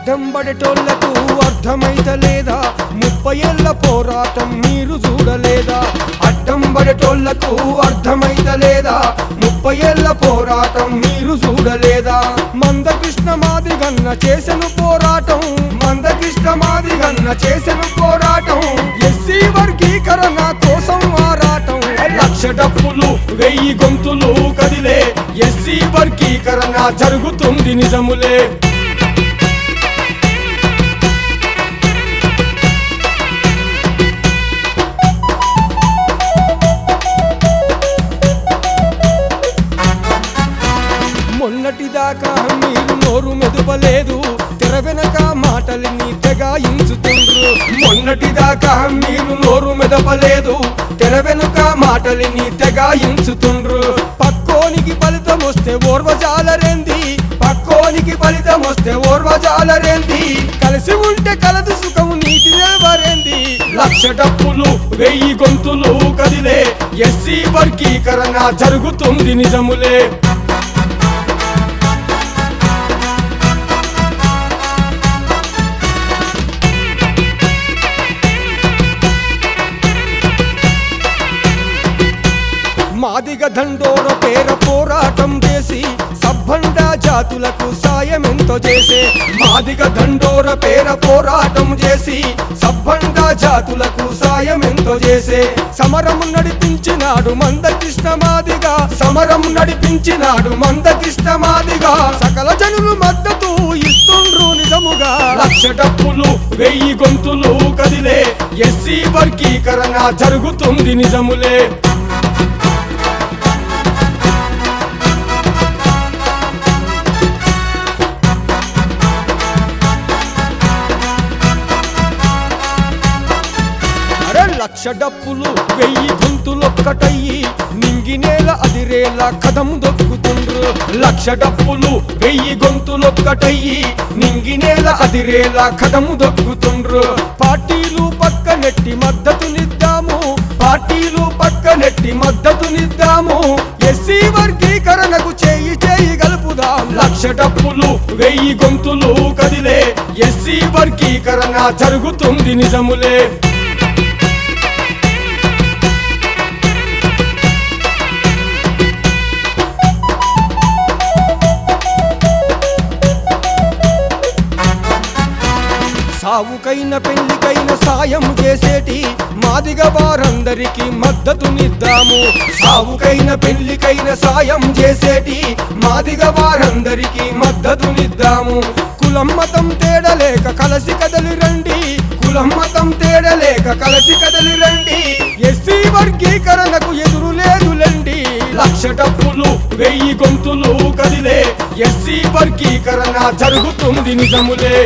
అడ్డంబడేటోళ్లకు అర్థమైతలేదా 30 ఏళ్ల పోరాటం మీరు చూడలేదా అడ్డంబడేటోళ్లకు అర్థమైతలేదా 30 ఏళ్ల పోరాటం మీరు చూడలేదా మందకృష్ణ మాదిగన్న చేసెను పోరాటం మందకృష్ణ మాదిగన్న చేసెను పోరాటం ఎస్సీ వర్గీకరణ కోసం ఆరాటం లక్ష డప్పులు 1000 గొంతులు కదిలే ఎస్సీ వర్గీకరణ జరుగుతుంది నిజములే మొన్నటిదాకా మీరు నోరు మెదపలేదు తెర వెనక మాటల్ని తెగాయించుతుండ్రు మొన్నటిదాకా మీరు నోరు మెదపలేదు తెర వెనుక మాటల్ని తెగాయించుతుండ్రు పక్కోనికి ఫలితం వస్తే ఓర్వజాలరేంది పక్కోనికి ఫలితం వస్తే ఓర్వజాలరేంది కలిసి ఉంటే కలదు సుఖం నీతి నిలవరేంది లక్ష డప్పులు 1000 గొంతులు కదిలే ఎస్సీ వర్గీకరణ జరుగుతుంది నిజములే మాదిగ దండోర పేర పోరాటం చేసి సబ్బండ జాతులకు సాయమెంతో చేసే మాదిగ దండోర పేర పోరాటం చేసి సబ్బండ జాతులకు సాయమెంతో చేసే సమరం నడిపించినాడు మందకృష్ణ మాదిగా సమరం నడిపించినాడు మందకృష్ణ మాదిగా సకల జనులు మద్దతు ఇస్తుండ్రు నిజముగా లక్ష డప్పులు 1000 గొంతులు కదిలే ఎస్సీ వర్గీకరణ జరుగుతుంది నిజములే లక్ష డప్పులు 1000 గొంతులొక్కటయ్యి నింగినేల అదిరేలా కదం దొక్కుతుండ్రు లక్ష డప్పులు 1000 గొంతులొక్కటయ్యి నింగినేల అదిరేలా కదం దొక్కుతుండ్రు పార్టీలు పక్కనెట్టి మద్దతునిద్దాము పార్టీలు పక్కనెట్టి మద్దతునిద్దాము ఎస్సీ వర్గీకరణకు చేయి గలుపుదాం లక్ష డప్పులు 1000 గొంతులు కదిలే ఎస్సీ వర్గీకరణ జరుగుతుంది నిజములే సావుకైన పెళ్లికైన సాయం చేసేటి మాదిగ వారందరికీ మద్దతునిద్దాము సావుకైన పెళ్లికైన సాయం చేసేటి మాదిగ వారందరికీ మద్దతునిద్దాము కులం మతం తేడలేక కలసి కదలి రండి కులం మతం తేడలేక కలసి కదలి రండి ఎస్సీ వర్గీకరణకు ఎదురు లేదులండి లక్ష డప్పులు 1000 గొంతులు కదిలే ఎస్సీ వర్గీకరణ జరుగుతుంది నిజములే